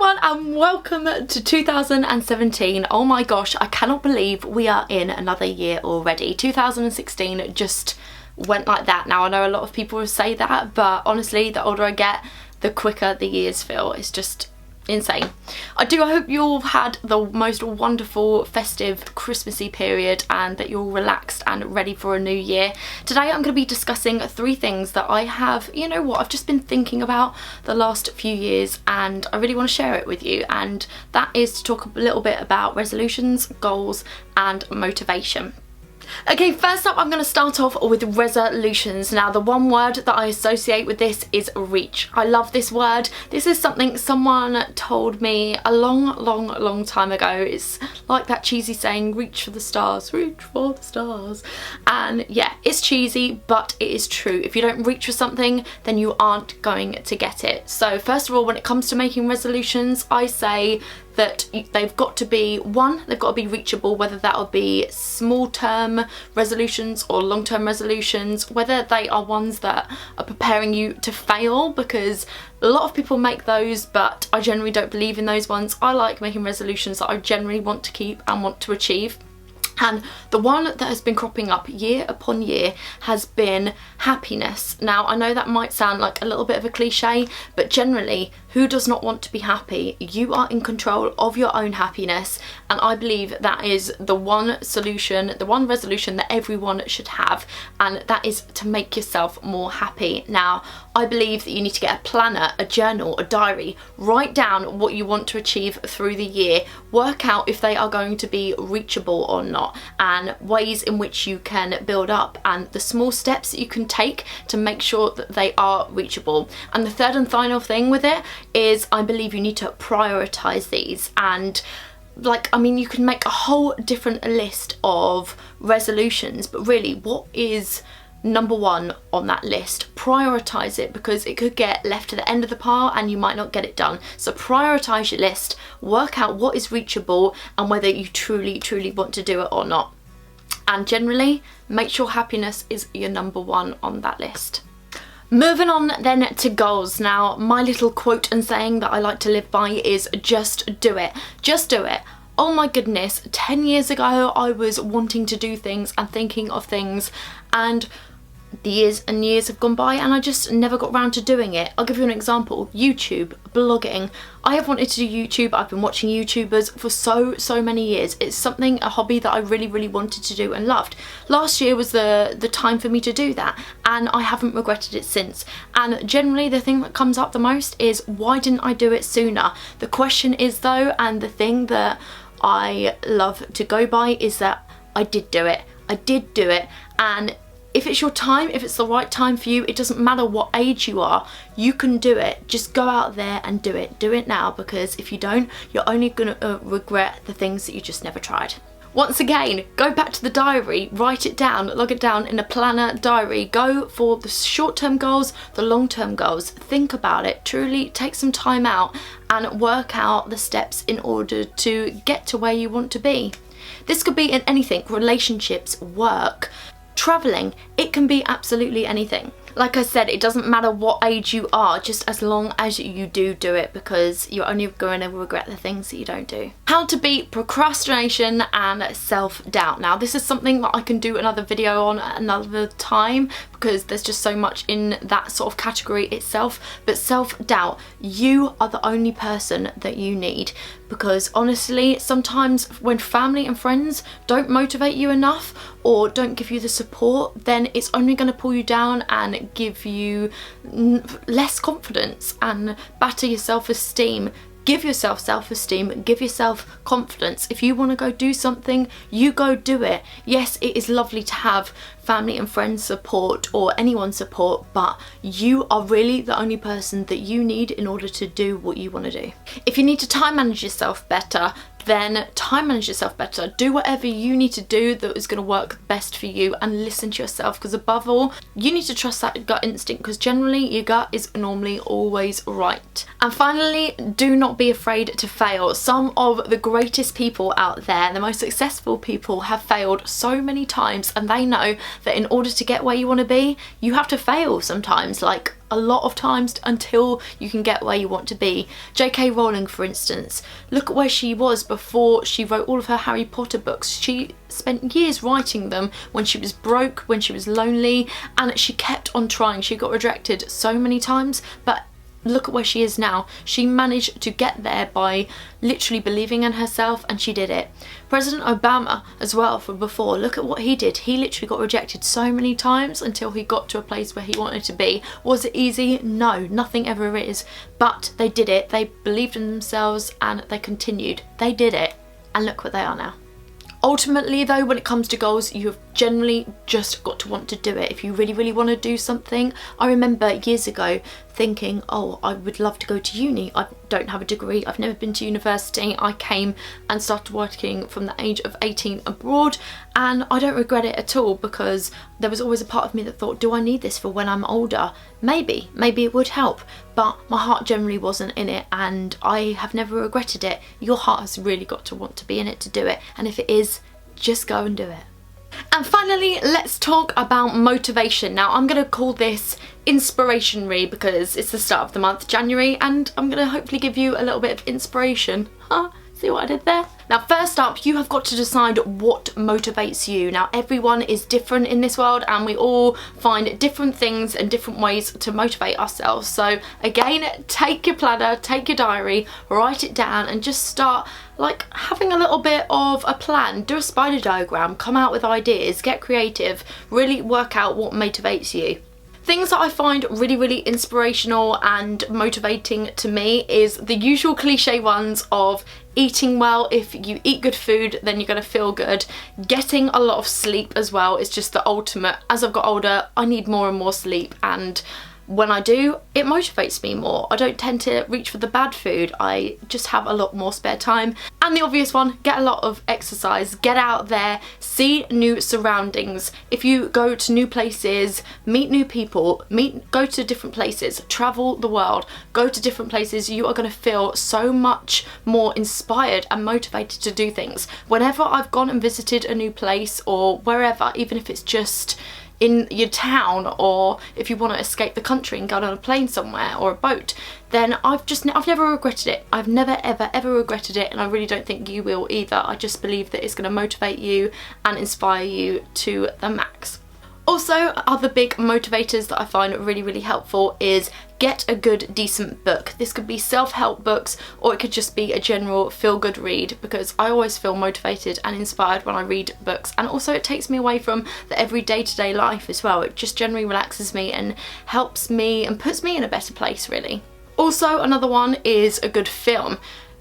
everyone and welcome to 2017. Oh my gosh, I cannot believe we are in another year already. 2016 just went like that. Now I know a lot of people will say that, but honestly the older I get, the quicker the years feel. It's just insane. I do hope you all had the most wonderful festive Christmassy period and that you're all relaxed and ready for a new year. Today I'm going to be discussing 3 things that I have, you know what, I've just been thinking about the last few years and I really want to share it with you, and that is to talk a little bit about resolutions, goals and motivation. Okay, first up I'm going to start off with resolutions. Now the one word that I associate with this is reach. I love this word. This is something someone told me a long time ago. It's like that cheesy saying, reach for the stars, reach for the stars. And yeah, it's cheesy, but it is true. If you don't reach for something, then you aren't going to get it. So first of all, when it comes to making resolutions, I say that they've got to be, they've got to be reachable, whether that'll be small term resolutions or long term resolutions, whether they are ones that are preparing you to fail, because a lot of people make those, but I generally don't believe in those ones. I like making resolutions that I generally want to keep and want to achieve. And the one that has been cropping up year upon year has been happiness. Now I know that might sound like a little bit of a cliche, but generally, who does not want to be happy? You are in control of your own happiness, and I believe that is the one solution, the one resolution that everyone should have, and that is to make yourself more happy. Now I believe that you need to get a planner, a journal, a diary, write down what you want to achieve through the year, work out if they are going to be reachable or not, and ways in which you can build up and the small steps that you can take to make sure that they are reachable. And the third and final thing with it is I believe you need to prioritize these. And you can make a whole different list of resolutions, but really what is number 1 on that list? Prioritize it, because it could get left to the end of the pile and you might not get it done. So prioritize your list, work out what is reachable and whether you truly want to do it or not. And generally, make sure happiness is your number 1 on that list. Moving on then to goals. Now my little quote and saying that I like to live by is just do it. Just do it. Oh my goodness, 10 years ago I was wanting to do things and thinking of things, and the years and years have gone by and I just never got around to doing it. I'll give you an example. YouTube, blogging. I have wanted to do YouTube. I've been watching YouTubers for so many years. It's something, a hobby that I really wanted to do and loved. Last year was the time for me to do that, and I haven't regretted it since. And generally the thing that comes up the most is, why didn't I do it sooner? The question is though, and the thing that I love to go by, is that I did do it. I did do it. And if it's your time, if it's the right time for you, it doesn't matter what age you are, you can do it. Just go out there and do it. Do it now, because if you don't, you're only gonna regret the things that you just never tried. Once again, go back to the diary, write it down, log it down in a planner diary. Go for the short-term goals, the long-term goals. Think about it, truly take some time out and work out the steps in order to get to where you want to be. This could be in anything, relationships, work, travelling. It can be absolutely anything. Like I said, it doesn't matter what age you are, just as long as you do it, because you're only going to regret the things that you don't do. How to beat procrastination and self-doubt. Now this is something that I can do another video on at another time, because there's just so much in that sort of category itself. But self-doubt, you are the only person that you need, because honestly sometimes when family and friends don't motivate you enough or don't give you the support, then it's only going to pull you down and give you less confidence and batter your self-esteem. Give yourself self-esteem, give yourself confidence. If you want to go do something, you go do it. Yes, it is lovely to have family and friends support or anyone's support, but you are really the only person that you need in order to do what you want to do. If you need to time manage yourself better, then time manage yourself better. Do whatever you need to do that is going to work best for you, and listen to yourself, because above all, you need to trust that gut instinct, because generally your gut is normally always right. And finally, do not be afraid to fail. Some of the greatest people out there, the most successful people, have failed so many times, and they know that in order to get where you want to be, you have to fail sometimes. Like a lot of times until you can get where you want to be. J.K. Rowling, for instance, look at where she was before she wrote all of her Harry Potter books. She spent years writing them when she was broke, when she was lonely, and she kept on trying. She got rejected so many times, but look at where she is now. She managed to get there by literally believing in herself, and she did it. President Obama as well, from before, look at what he did. He literally got rejected so many times until he got to a place where he wanted to be. Was it easy? No, nothing ever is. But they did it. They believed in themselves and they continued. They did it, and look what they are now. Ultimately though, when it comes to goals, you have generally just got to want to do it. If you really want to do something, I remember years ago thinking, oh, I would love to go to uni. I don't have a degree, I've never been to university. I came and started working from the age of 18 abroad, and I don't regret it at all, because there was always a part of me that thought, do I need this for when I'm older? Maybe it would help, but my heart generally wasn't in it, and I have never regretted it. Your heart has really got to want to be in it to do it, and if it is, just go and do it. And finally, let's talk about motivation. Now, I'm going to call this inspiration-y because it's the start of the month, January, and I'm going to hopefully give you a little bit of inspiration. See what I did there? Now, first up, you have got to decide what motivates you. Now, everyone is different in this world, and we all find different things and different ways to motivate ourselves. So again, take your planner, take your diary, write it down, and just start like having a little bit of a plan. Do a spider diagram, come out with ideas, get creative, really work out what motivates you. Things that I find really inspirational and motivating to me is the usual cliche ones of eating well. If you eat good food, then you're going to feel good. Getting a lot of sleep as well is just the ultimate. As I've got older, I need more and more sleep, and when I do, it motivates me more. I don't tend to reach for the bad food. I just have a lot more spare time. And the obvious one, get a lot of exercise. Get out there, see new surroundings. If you go to new places, meet new people, go to different places, travel the world, go to different places, you are going to feel so much more inspired and motivated to do things. Whenever I've gone and visited a new place or wherever, even if it's just in your town, or if you want to escape the country and go on a plane somewhere or a boat, then I've never regretted it. I've never ever regretted it, and I really don't think you will either. I just believe that it's going to motivate you and inspire you to the max. Also, other big motivators that I find really helpful is get a good, decent book. This could be self-help books, or it could just be a general feel-good read, because I always feel motivated and inspired when I read books, and also it takes me away from the everyday life as well. It just generally relaxes me and helps me and puts me in a better place, really. Also, another one is a good film.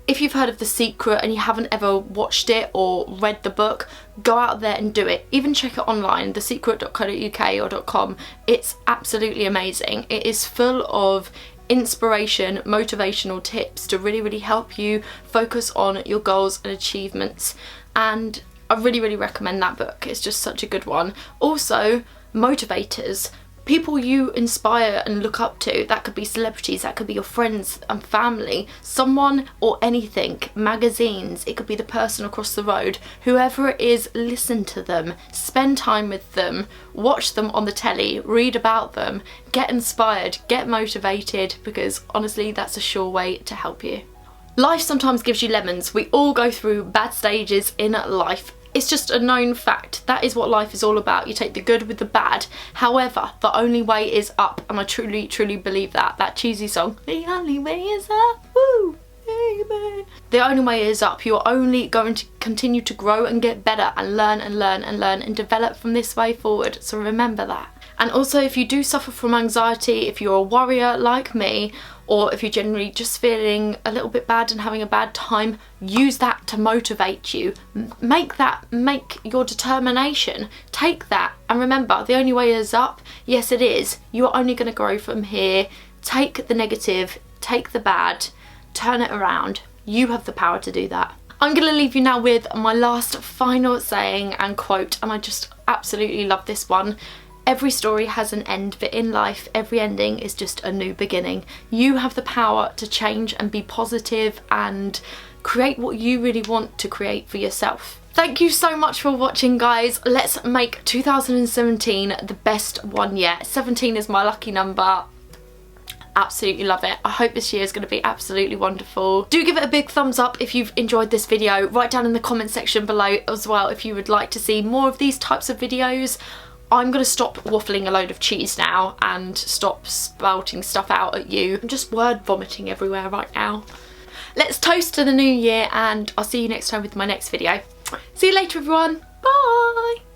If you've heard of The Secret and you haven't ever watched it or read the book, go out there and do it. Even check it online, thesecret.co.uk or .com. It's absolutely amazing. It is full of inspiration, motivational tips to really help you focus on your goals and achievements. And I really recommend that book. It's just such a good one. Also, motivators. People you inspire and look up to. That could be celebrities, that could be your friends and family, someone or anything, magazines, it could be the person across the road. Whoever it is, listen to them, spend time with them, watch them on the telly, read about them, get inspired, get motivated, because honestly that's a sure way to help you. Life sometimes gives you lemons. We all go through bad stages in life. It's just a known fact. That is what life is all about. You take the good with the bad. However, the only way is up, and I truly believe that. That cheesy song, the only way is up, woo, baby. The only way is up. You're only going to continue to grow and get better and learn and develop from this way forward. So remember that. And also, if you do suffer from anxiety, if you're a worrier like me, or if you're generally just feeling a little bit bad and having a bad time, use that to motivate you. Make your determination. Take that, and remember, the only way is up. Yes, it is. You're only going to grow from here. Take the negative, take the bad, turn it around. You have the power to do that. I'm going to leave you now with my last final saying and quote, and I just absolutely love this one. Every story has an end, but in life, every ending is just a new beginning. You have the power to change and be positive and create what you really want to create for yourself. Thank you so much for watching, guys. Let's make 2017 the best one yet. 17 is my lucky number. absolutely love it. I hope this year is going to be absolutely wonderful. Do give it a big thumbs up if you've enjoyed this video. Write down in the comment section below as well if you would like to see more of these types of videos. I'm going to stop waffling a load of cheese now and stop spouting stuff out at you. I'm just word vomiting everywhere right now. Let's toast to the new year, and I'll see you next time with my next video. See you later, everyone. Bye.